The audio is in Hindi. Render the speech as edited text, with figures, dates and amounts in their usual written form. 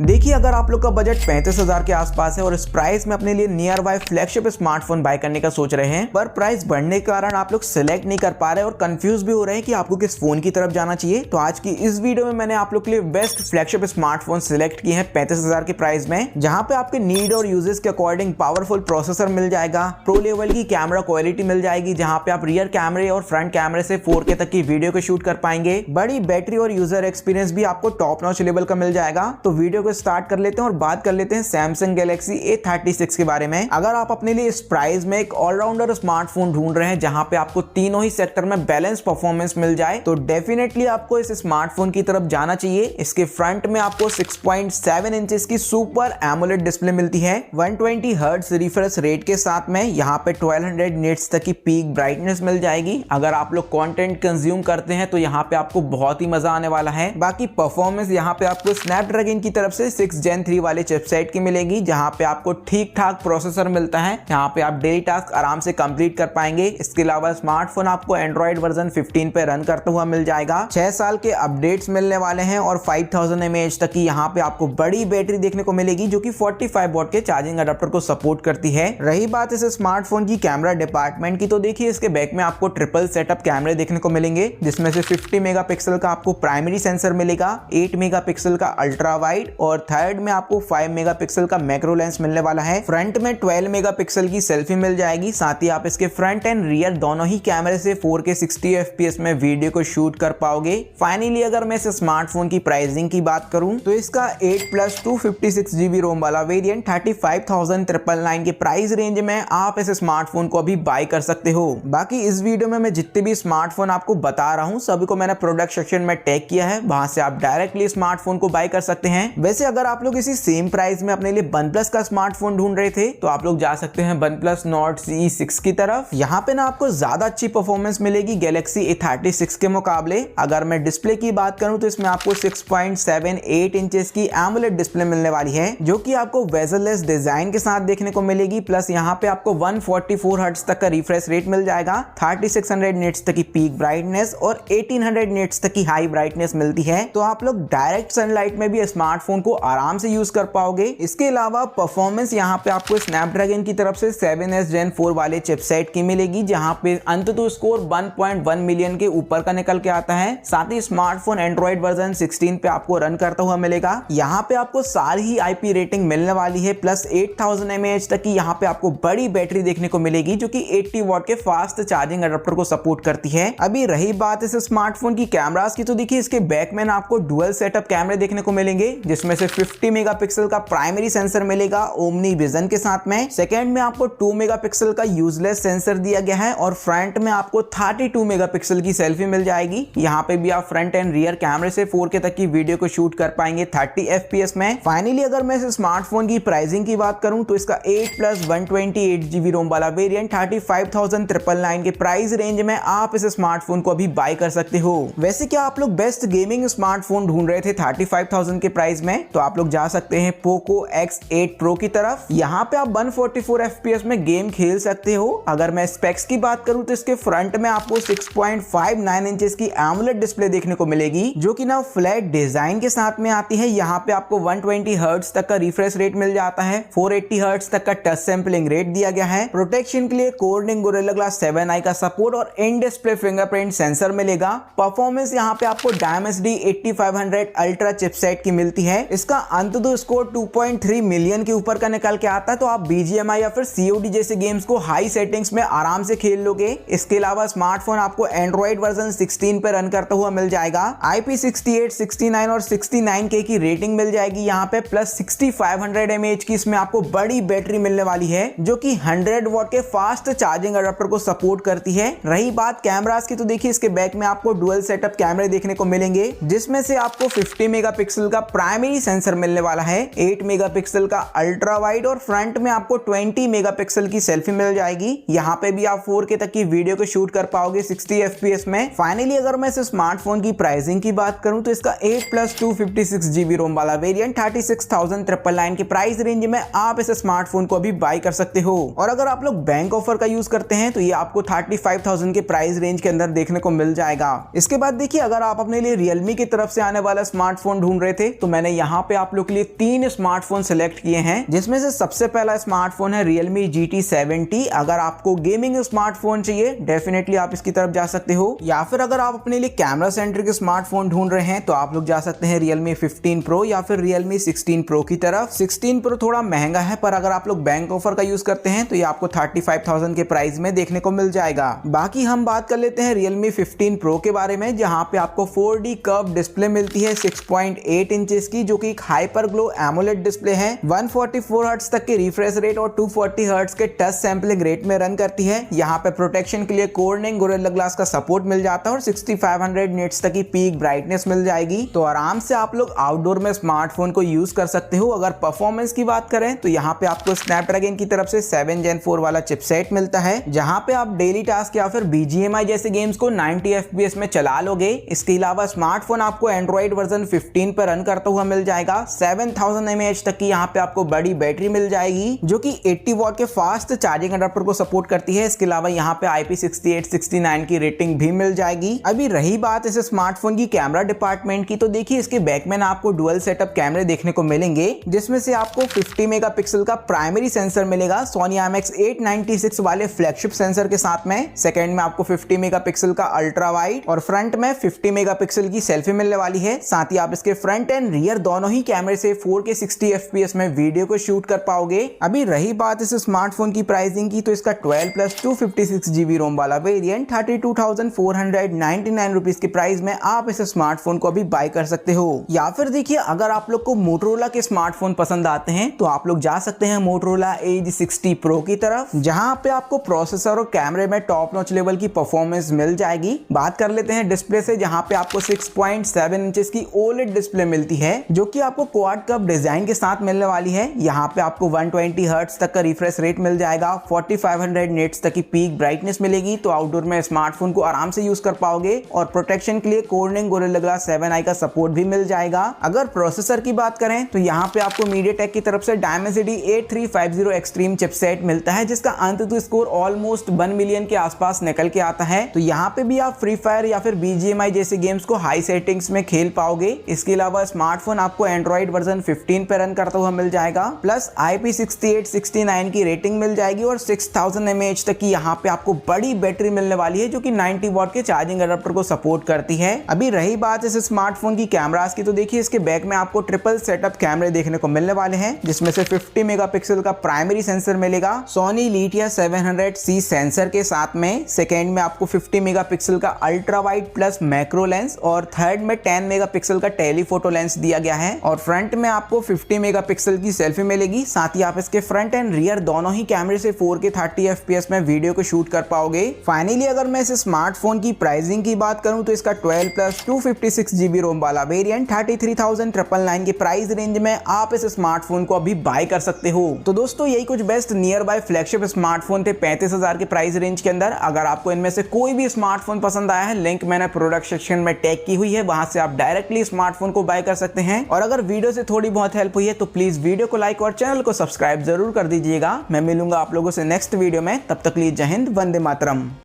देखिए, अगर आप लोग का बजट 35,000 के आसपास है और इस प्राइस में अपने लिए nearby flagship smartphone buy करने का सोच रहे हैं, पर प्राइस बढ़ने के कारण आप लोग सिलेक्ट नहीं कर पा रहे और कंफ्यूज भी हो रहे हैं कि आपको किस फोन की तरफ जाना चाहिए, तो आज की इस वीडियो में मैंने आप लोग के लिए बेस्ट फ्लैगशिप स्मार्टफोन सिलेक्ट किए हैं 35,000 के प्राइस में, जहां पे आपके नीड और यूजेस के अकॉर्डिंग पावरफुल प्रोसेसर मिल जाएगा, प्रो लेवल की कैमरा क्वालिटी मिल जाएगी, जहां पे आप रियर कैमरे और फ्रंट कैमरे से 4K तक की वीडियो को शूट कर पाएंगे, बड़ी बैटरी और यूजर एक्सपीरियंस भी आपको टॉप नॉच लेवल का मिल जाएगा। तो वीडियो को स्टार्ट कर लेते हैं और बात कर लेते हैं सैमसंग गैलेक्सी A36 के बारे में। अगर आप अपने लिए इस प्राइस में एक ऑलराउंडर स्मार्टफोन ढूंढ रहे हैं जहां पे आपको तीनों ही सेक्टर में बैलेंस परफॉर्मेंस मिल जाए, तो डेफिनेटली आपको इस स्मार्टफोन की तरफ जाना चाहिए। इसके फ्रंट में आपको 6.7 इंचेस की सुपर एमोलेड डिस्प्ले मिलती है, 120 हर्ट्ज रिफ्रेश रेट के साथ में। यहाँ पे 1200 निट्स तक की पीक ब्राइटनेस मिल जाएगी। अगर आप लोग कंटेंट कंज्यूम करते हैं तो यहाँ पे आपको बहुत ही मजा आने वाला है। बाकी परफॉर्मेंस यहाँ पे आपको स्नैपड्रैगन की तरफ से 6 Gen 3 वाले चिपसेट की मिलेगी, जहां पे आपको ठीक ठाक प्रोसेसर मिलता है। यहाँ पे आप डेली टास्क आराम से कंप्लीट कर पाएंगे। इसके अलावा स्मार्टफोन आपको एंड्रॉइड वर्जन 15 पे रन करता हुआ मिल जाएगा। 6 साल के अपडेट्स मिलने वाले हैं और 5000 mAh तक की यहाँ पे आपको बड़ी बैटरी देखने को मिलेगी, जो कि 45 वॉट के चार्जिंग अडाप्टर को सपोर्ट करती है। रही बात इस स्मार्टफोन की कैमरा डिपार्टमेंट की, तो देखिए इसके बैक में आपको ट्रिपल सेटअप कैमरे देखने को मिलेंगे, जिसमें से 50 मेगापिक्सल का आपको प्राइमरी सेंसर मिलेगा, 8 मेगापिक्सल का अल्ट्रा वाइड और थर्ड में आपको 5 मेगापिक्सल का मैक्रो लेंस मिलने वाला है। फ्रंट में 12 मेगापिक्सल की सेल्फी मिल जाएगी। साथ ही आप इसके फ्रंट एंड रियर दोनों ही कैमरे से 4K 60 FPS में वीडियो को शूट कर पाओगे। फाइनली अगर मैं इस स्मार्टफोन की प्राइसिंग की बात करूं तो इसका 8+ 256GB रोम वाला वेरिएंट 35,999 के प्राइस रेंज में आप इस स्मार्टफोन को अभी बाय कर सकते हो। बाकी इस वीडियो में मैं जितने भी स्मार्टफोन आपको बता रहा हूं सभी को मैंने प्रोडक्ट सेक्शन में टैग किया है, वहां से आप डायरेक्टली स्मार्टफोन को बाय कर सकते हैं। वैसे अगर आप लोग इसी सेम प्राइस में अपने लिए OnePlus का स्मार्टफोन ढूंढ रहे थे तो आप लोग जा सकते हैं OnePlus Nord CE6 की तरफ। यहाँ पे ना आपको ज्यादा अच्छी परफॉर्मेंस मिलेगी गैलेक्सी A36 के मुकाबले। अगर मैं डिस्प्ले की बात करूं तो इसमें आपको 6.78 इंचेस की एमोलेड डिस्प्ले मिलने वाली है, जो कि आपको वेजललेस डिजाइन के साथ देखने को मिलेगी। प्लस यहाँ पे आपको 144 हर्ट्ज तक का रिफ्रेश रेट मिल जाएगा, 3600 निट्स तक की पीक ब्राइटनेस और 1800 निट्स तक की हाई ब्राइटनेस मिलती है। तो आप लोग डायरेक्ट सनलाइट में भी स्मार्टफोन को आराम से यूज कर पाओगे। इसके अलावा परफॉर्मेंस यहाँ पे आपको स्नैपड्रैगन की तरफ से 7S Gen 4 वाले चिपसेट की मिलेगी, जहां पे अंततः स्कोर 1.1 मिलियन के ऊपर का निकल के आता है। साथ ही स्मार्टफोन एंड्रॉइड वर्जन 16 पे आपको रन करता हुआ मिलेगा। यहाँ पे आपको सारी ही IP रेटिंग मिलने वाली है, प्लस 8000 mAh तक की यहाँ पे आपको बड़ी बैटरी देखने को मिलेगी, जो कि 80 वॉट के फास्ट चार्जिंग अडाप्टर को सपोर्ट करती है। अभी रही बात इस स्मार्टफोन की कैमरास की, तो देखिए इसके बैक में आपको डुअल सेटअप कैमरे देखने को मिलेंगे, जिसमें से 50 मेगापिक्सल का प्राइमरी सेंसर मिलेगा ओमनी विजन के साथ में। सेकंड में आपको 2 मेगापिक्सल का यूजलेस सेंसर दिया गया है और फ्रंट में आपको 32 मेगापिक्सल की सेल्फी मिल जाएगी। यहाँ पे भी आप फ्रंट एंड रियर कैमरे से 4K तक की वीडियो को शूट कर पाएंगे 30 FPS में। फाइनली अगर मैं इस स्मार्टफोन की प्राइसिंग की बात करूं तो इसका 8+ 128GB रोम वाला वेरिएंट 35,999 के प्राइस रेंज में आप इस स्मार्टफोन को अभी बाय कर सकते हो। वैसे क्या आप लोग बेस्ट गेमिंग स्मार्टफोन ढूंढ रहे थे 35,000 के प्राइस में, तो आप लोग जा सकते हैं पोको X8 Pro की तरफ। यहाँ पे आप 144 FPS में गेम खेल सकते हो। अगर मैं स्पेक्स की बात करूं तो इसके फ्रंट में आपको 6.59 इंचेस की एमोलेड डिस्प्ले देखने को मिलेगी, जो कि ना फ्लैट डिजाइन के साथ में आती है। यहाँ पे आपको 120 हर्ट्ज तक का रिफ्रेश रेट मिल जाता है, 480 हर्ट्ज तक का टच सैंपलिंग रेट दिया गया है। प्रोटेक्शन के लिए कोर्निंग गोरिल्ला ग्लास 7i का सपोर्ट और इन डिस्प्ले फिंगरप्रिंट सेंसर मिलेगा। परफॉर्मेंस यहाँ पे आपको Dimensity 8500 अल्ट्रा चिपसेट की मिलती है। इसका अंततः स्कोर 2.3 मिलियन के ऊपर का निकल के आता है, तो आप BGMI या फिर COD जैसे गेम्स को हाई सेटिंग्स में आराम से खेल लोगे। इसके अलावा स्मार्टफोन आपको एंड्रॉइड वर्जन 16 पे रन करता हुआ मिल जाएगा। IP68, 69 और 69K की रेटिंग मिल जाएगी यहाँ पे, प्लस 6500 mAh की इसमें आपको बड़ी बैटरी मिलने वाली है, जो कि 100 वॉट के फास्ट चार्जिंग अडाप्टर को सपोर्ट करती है। रही बात कैमरास की, तो देखिए इसके बैक में आपको डुअल सेटअप कैमरे देखने को मिलेंगे, जिसमें से आपको 50 मेगापिक्सल का प्राइमरी सेंसर मिलने वाला है, 8 मेगापिक्सल का अल्ट्रा वाइड और फ्रंट में आपको 20 मेगापिक्सल की सेल्फी मिल जाएगी। यहाँ पे भी आप 4K तक की वीडियो को शूट कर पाओगे 60 FPS में। फाइनली अगर मैं इस स्मार्टफोन की प्राइसिंग की बात करूं तो इसका 8+ 256GB रोम वाला वेरिएंट 36,999 के प्राइस रेंज में आप इस स्मार्टफोन को अभी बाय कर सकते हो। और अगर आप लोग बैंक ऑफर का यूज करते हैं तो ये आपको 35,000 के प्राइस रेंज के अंदर देखने को मिल जाएगा। इसके बाद देखिए अगर आप अपने लिए Realme की तरफ से आने वाला स्मार्टफोन ढूंढ रहे थे तो मैंने यहाँ पे आप लोग के लिए 3 स्मार्टफोन सिलेक्ट किए हैं, जिसमें से सबसे पहला स्मार्टफोन है Realme GT70। अगर आपको गेमिंग स्मार्टफोन चाहिए डेफिनेटली आप इसकी तरफ जा सकते हो, या फिर अगर आप अपने लिए कैमरा सेंट्रिक स्मार्टफोन ढूंढ रहे हैं तो आप लोग जा सकते हैं Realme 15 Pro या फिर Realme 16 Pro की तरफ। 16 Pro थोड़ा महंगा है, पर अगर आप लोग बैंक ऑफर का यूज करते हैं तो ये आपको 35,000 के प्राइस में देखने को मिल जाएगा। बाकी हम बात कर लेते हैं Realme 15 Pro के बारे में, जहां पे आपको 4D कर्व डिस्प्ले मिलती है 6.8 इंचेस की, जो कि एक हाइपर ग्लो एमोलेड डिस्प्ले है। 144 हर्ट्ज तक के रिफ्रेश रेट और 240 हर्ट्ज के टच सैंपलिंग रेट में रन करती है। यहाँ पे प्रोटेक्शन के लिए Corning Gorilla Glass का सपोर्ट मिल जाता है और 6500 निट्स तक की पीक ब्राइटनेस मिल जाएगी। तो आराम से आप लोग आउटडोर में स्मार्टफोन को यूज कर सकते हो। अगर परफॉर्मेंस की बात करें तो यहाँ पे आपको स्नैपड्रैगन की तरफ से 7 Gen 4 वाला चिपसेट मिलता है, जहाँ पे आप डेली टास्क या फिर BGMI जैसे गेम्स को 90 FPS में चला लोगे। इसके अलावा स्मार्टफोन आपको एंड्रॉइड वर्जन 15 पर रन करता हुआ मिल जाएगा। 7000 mAh तक की यहाँ पे आपको बड़ी बैटरी मिल जाएगी, जो कि 80 वॉट के फास्ट चार्जिंग अडाप्टर को सपोर्ट करती है। इसके अलावा यहाँ पे IP68 69 की रेटिंग भी मिल जाएगी। अभी रही बात इस स्मार्टफोन की कैमरा डिपार्टमेंट की, तो देखिए इसके बैक में आपको डुअल सेटअप कैमरे देखने को मिलेंगे, जिसमें से आपको 50 मेगापिक्सल का प्राइमरी सेंसर मिलेगा Sony IMX896 वाले फ्लैगशिप सेंसर के साथ में। सेकंड में आपको 50 मेगापिक्सल का अल्ट्रा वाइड और फ्रंट में 50 मेगापिक्सल की सेल्फी मिलने वाली है। साथ ही आप इसके फ्रंट एंड रियर दोनों ही कैमरे से 4K 60 FPS में वीडियो को शूट कर पाओगे। अभी रही बात इस स्मार्टफोन की प्राइसिंग की, तो इसका 12+256GB रोम वाला वेरिएंट 32,499 रुपीज के प्राइस में आप इस स्मार्टफोन को अभी बाय कर सकते हो। या फिर देखिए अगर आप लोग को मोटोरोला के स्मार्टफोन पसंद आते हैं तो आप लोग जा सकते हैं मोटोरोला Edge 60 Pro की तरफ, जहां पे आपको प्रोसेसर और कैमरे में टॉप नॉच लेवल की परफॉर्मेंस मिल जाएगी। बात कर लेते हैं डिस्प्ले से, जहां पे आपको 6.7 इंचेस की OLED डिस्प्ले मिलती है, जो कि आपको क्वाड कर्व डिजाइन के साथ मिलने वाली है। यहाँ पे आपको 120 हर्ट्ज तक का रिफ्रेश रेट मिल जाएगा, 4500 निट्स तक की पीक ब्राइटनेस मिलेगी। तो आउटडोर में स्मार्टफोन को आराम से यूज कर पाओगे और प्रोटेक्शन के लिए Corning Gorilla Glass 7i का सपोर्ट भी मिल जाएगा। अगर प्रोसेसर की बात करें तो यहाँ पे आपको MediaTek की तरफ से Dimensity 8350 एक्सट्रीम चिपसेट मिलता है, जिसका अंततः स्कोर ऑलमोस्ट 1 मिलियन के आसपास निकल के आता है। तो यहाँ पे भी आप फ्री फायर या फिर BGMI जैसे गेम्स को हाई सेटिंग्स में खेल पाओगे। इसके अलावा स्मार्टफोन आपको एंड्रॉइड वर्जन 15 पे रन करता हुआ मिल जाएगा, प्लस IP68 69 की रेटिंग मिल जाएगी और 6000 mAh तक की यहाँ पे आपको बड़ी बैटरी मिलने वाली है, जो कि 90 वॉट के चार्जिंग अडाप्टर को सपोर्ट करती है। अभी रही बात इस स्मार्टफोन की कैमरास की, तो देखिए इसके बैक में आपको ट्रिपल सेटअप कैमरे देखने को मिलने वाले हैं, जिसमें से 50 मेगापिक्सल का प्राइमरी सेंसर मिलेगा Sony Letia 700C सेंसर के साथ में। सेकेंड में आपको 50 मेगापिक्सल का ultra wide plus macro lens और थर्ड में 10 मेगापिक्सल का टेलीफोटो लेंस दिया गया है। और फ्रंट में आपको 50 मेगापिक्सल की सेल्फी मिलेगी। साथ ही आप इसके फ्रंट एंड रियर दोनों ही कैमरे से 4K 30 FPS में वीडियो को शूट कर पाओगे। फाइनली अगर मैं इस स्मार्टफोन की प्राइसिंग की बात करूं तो इसका 12+256GB रोम वाला वेरिएंट 33,999 के प्राइस रेंज में आप इस स्मार्टफोन को अभी बाय कर सकते हो। तो दोस्तों यही कुछ best near by flagship smartphone थे 35,000 के प्राइस रेंज के अंदर। अगर आपको इनमें से कोई भी स्मार्टफोन पसंद आया है, लिंक मैंने प्रोडक्ट सेक्शन में टैग की हुई है, वहां से आप डायरेक्टली स्मार्टफोन को बाय कर सकते हैं। और अगर वीडियो से थोड़ी बहुत हेल्प हुई है तो प्लीज वीडियो को लाइक और चैनल को सब्सक्राइब जरूर कर दीजिएगा। मैं मिलूंगा आप लोगों से नेक्स्ट वीडियो में, तब तक के लिए जय हिंद, वंदे मातरम।